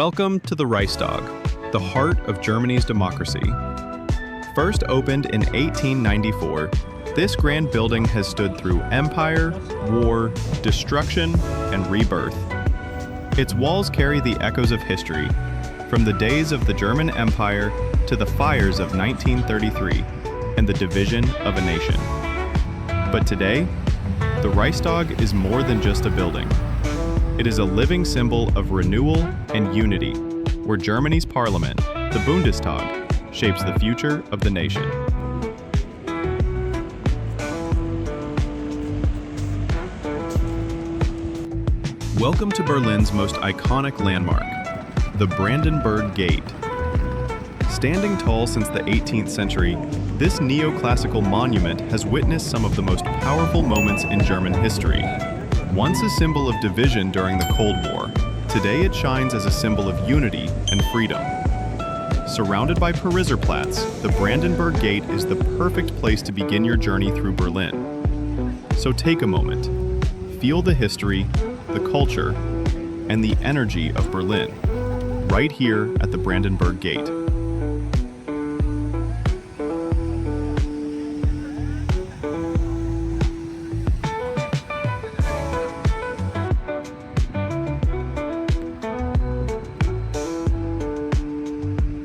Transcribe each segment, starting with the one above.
Welcome to the Reichstag, the heart of Germany's democracy. First opened in 1894, this grand building has stood through empire, war, destruction, and rebirth. Its walls carry the echoes of history, from the days of the German Empire to the fires of 1933 and the division of a nation. But today, the Reichstag is more than just a building. It is a living symbol of renewal and unity, where Germany's parliament, the Bundestag, shapes the future of the nation. Welcome to Berlin's most iconic landmark, the Brandenburg Gate. Standing tall since the 18th century, this neoclassical monument has witnessed some of the most powerful moments in German history. Once a symbol of division during the Cold War, today it shines as a symbol of unity and freedom. Surrounded by Alexanderplatz, the Brandenburg Gate is the perfect place to begin your journey through Berlin. So take a moment, feel the history, the culture, and the energy of Berlin, right here at the Brandenburg Gate.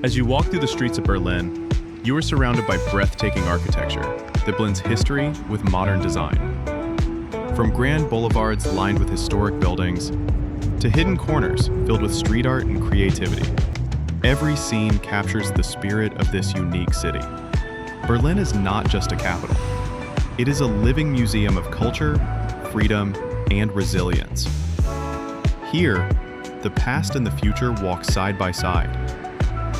As you walk through the streets of Berlin, you are surrounded by breathtaking architecture that blends history with modern design. From grand boulevards lined with historic buildings, to hidden corners filled with street art and creativity, every scene captures the spirit of this unique city. Berlin is not just a capital. It is a living museum of culture, freedom, and resilience. Here, the past and the future walk side by side,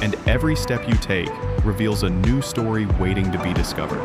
and every step you take reveals a new story waiting to be discovered.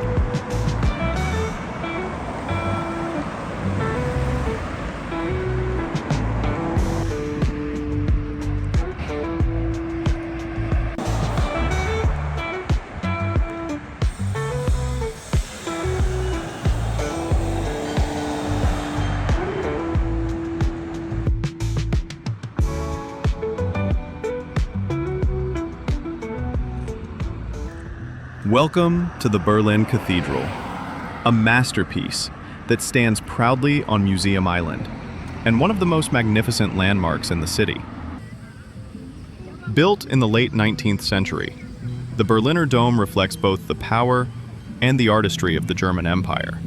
Welcome to the Berlin Cathedral, a masterpiece that stands proudly on Museum Island, and one of the most magnificent landmarks in the city. Built in the late 19th century, the Berliner Dome reflects both the power and the artistry of the German Empire.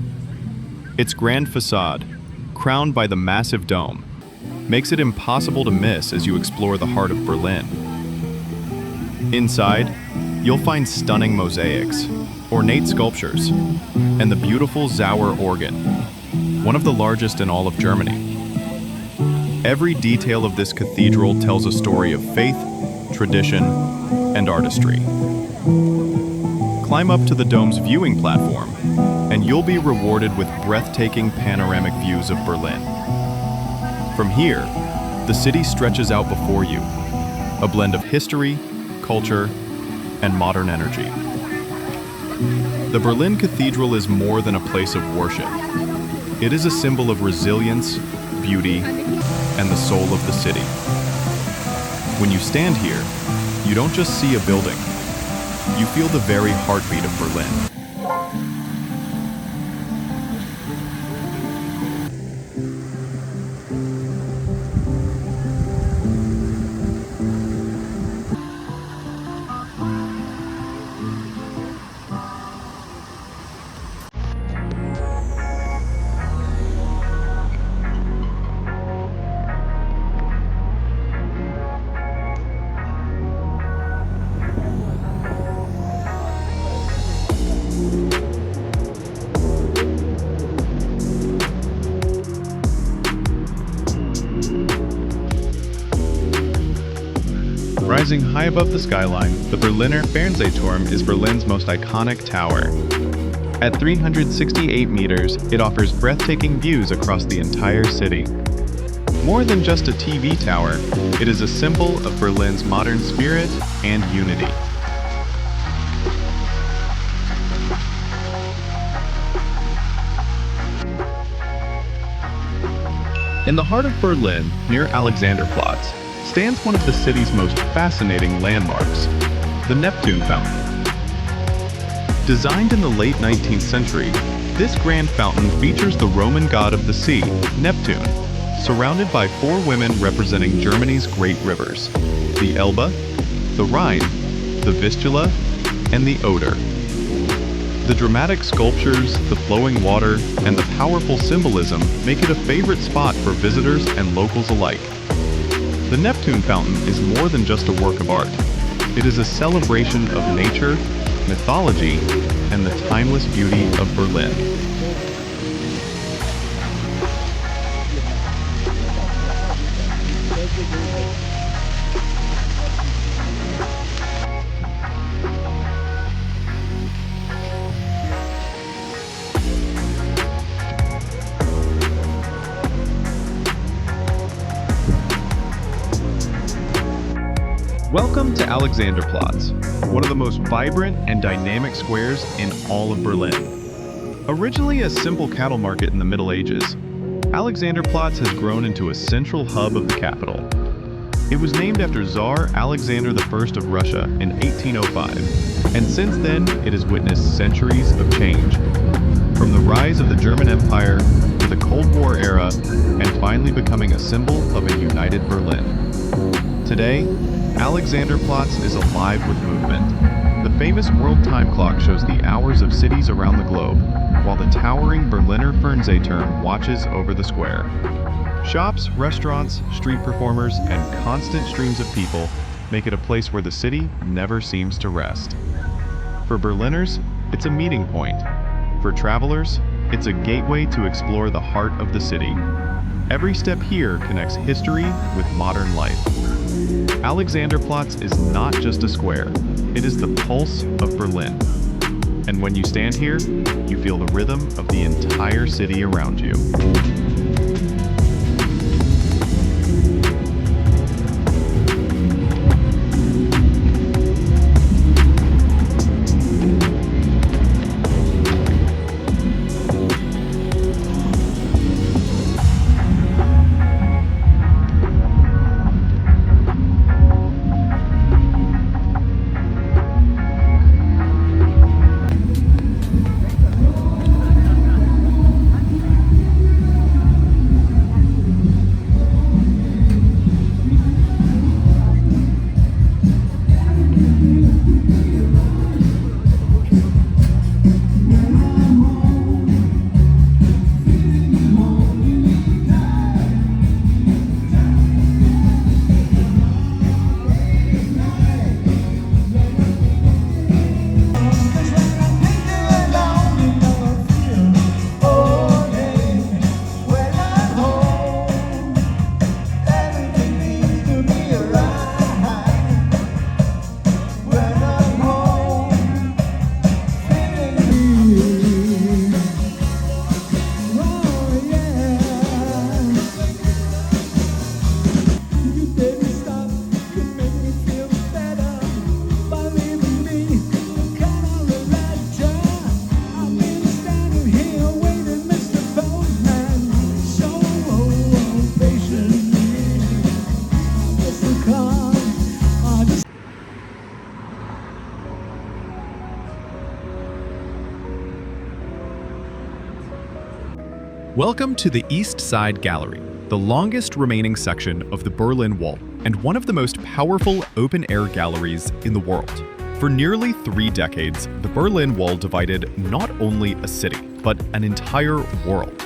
Its grand facade, crowned by the massive dome, makes it impossible to miss as you explore the heart of Berlin. Inside, you'll find stunning mosaics, ornate sculptures, and the beautiful Sauer organ, one of the largest in all of Germany. Every detail of this cathedral tells a story of faith, tradition, and artistry. Climb up to the dome's viewing platform, and you'll be rewarded with breathtaking panoramic views of Berlin. From here, the city stretches out before you, a blend of history, culture, and modern energy. The Berlin Cathedral is more than a place of worship. It is a symbol of resilience, beauty, and the soul of the city. When you stand here, you don't just see a building, you feel the very heartbeat of Berlin. Rising high above the skyline, the Berliner Fernsehturm is Berlin's most iconic tower. At 368 meters, it offers breathtaking views across the entire city. More than just a TV tower, it is a symbol of Berlin's modern spirit and unity. In the heart of Berlin, near Alexanderplatz, stands one of the city's most fascinating landmarks, the Neptune Fountain. Designed in the late 19th century, this grand fountain features the Roman god of the sea, Neptune, surrounded by 4 women representing Germany's great rivers, the Elbe, the Rhine, the Vistula, and the Oder. The dramatic sculptures, the flowing water, and the powerful symbolism make it a favorite spot for visitors and locals alike. The Neptune Fountain is more than just a work of art. It is a celebration of nature, mythology, and the timeless beauty of Berlin. Welcome to Alexanderplatz, one of the most vibrant and dynamic squares in all of Berlin. Originally a simple cattle market in the Middle Ages, Alexanderplatz has grown into a central hub of the capital. It was named after Tsar Alexander I of Russia in 1805, and since then it has witnessed centuries of change. From the rise of the German Empire to the Cold War era, and finally becoming a symbol of a united Berlin. Today, Alexanderplatz is alive with movement. The famous world time clock shows the hours of cities around the globe, while the towering Berliner Fernsehturm watches over the square. Shops, restaurants, street performers, and constant streams of people make it a place where the city never seems to rest. For Berliners, it's a meeting point. For travelers, it's a gateway to explore the heart of the city. Every step here connects history with modern life. Alexanderplatz is not just a square, it is the pulse of Berlin. And when you stand here, you feel the rhythm of the entire city around you. Welcome to the East Side Gallery, the longest remaining section of the Berlin Wall, and one of the most powerful open-air galleries in the world. For nearly 3 decades, the Berlin Wall divided not only a city, but an entire world.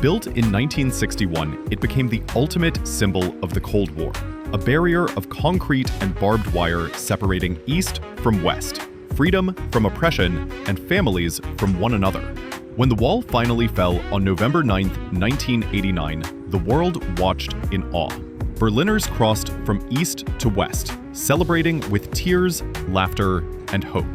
Built in 1961, it became the ultimate symbol of the Cold War, a barrier of concrete and barbed wire separating East from West, freedom from oppression, and families from one another. When the wall finally fell on November 9, 1989, the world watched in awe. Berliners crossed from east to west, celebrating with tears, laughter, and hope.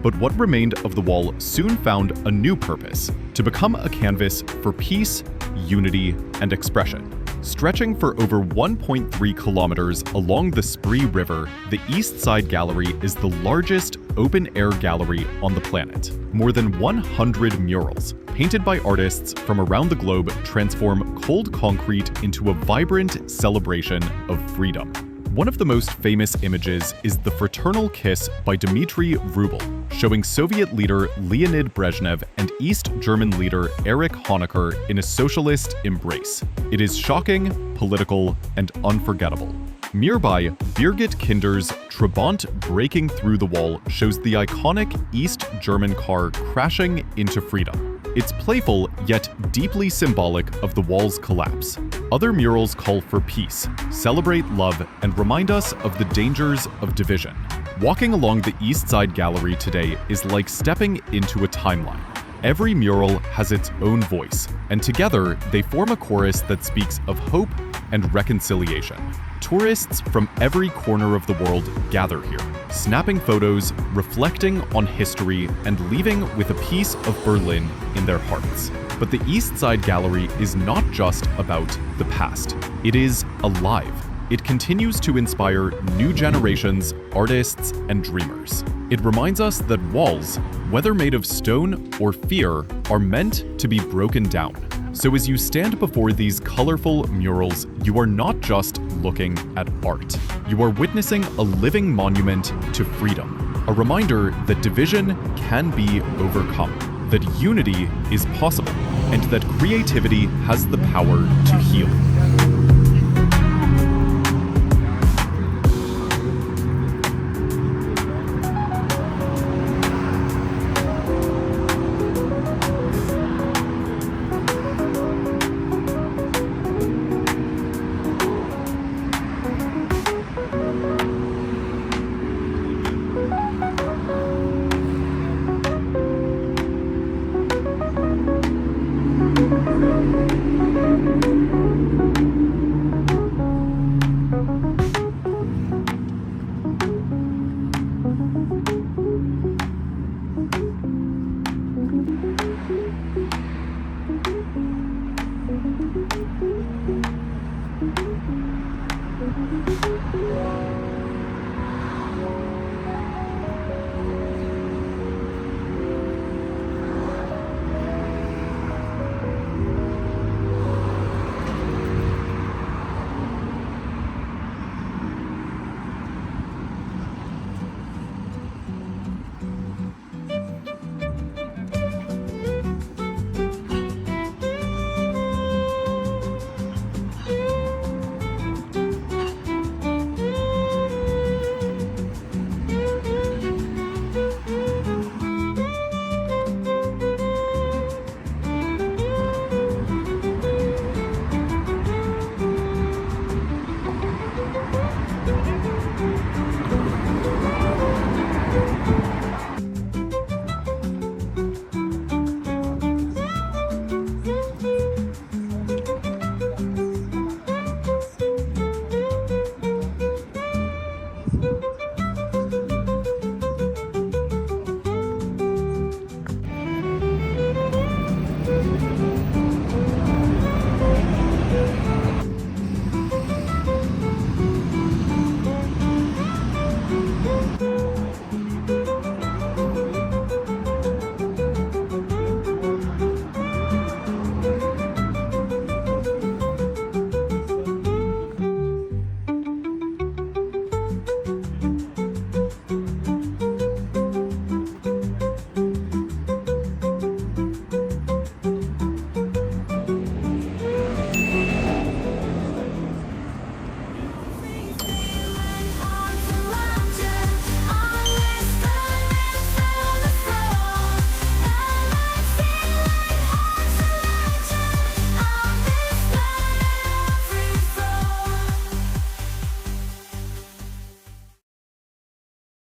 But what remained of the wall soon found a new purpose: to become a canvas for peace, unity, and expression. Stretching for over 1.3 kilometers along the Spree River, the East Side Gallery is the largest open-air gallery on the planet. More than 100 murals, painted by artists from around the globe, transform cold concrete into a vibrant celebration of freedom. One of the most famous images is the fraternal kiss by Dmitry Rubel, showing Soviet leader Leonid Brezhnev and East German leader Erich Honecker in a socialist embrace. It is shocking, political, and unforgettable. Nearby, Birgit Kinder's Trabant breaking through the wall shows the iconic East German car crashing into freedom. It's playful, yet deeply symbolic of the wall's collapse. Other murals call for peace, celebrate love, and remind us of the dangers of division. Walking along the East Side Gallery today is like stepping into a timeline. Every mural has its own voice, and together they form a chorus that speaks of hope and reconciliation. Tourists from every corner of the world gather here, snapping photos, reflecting on history, and leaving with a piece of Berlin in their hearts. But the East Side Gallery is not just about the past. It is alive. It continues to inspire new generations, artists, and dreamers. It reminds us that walls, whether made of stone or fear, are meant to be broken down. So as you stand before these colorful murals, you are not just looking at art. You are witnessing a living monument to freedom, a reminder that division can be overcome, that unity is possible, and that creativity has the power to heal.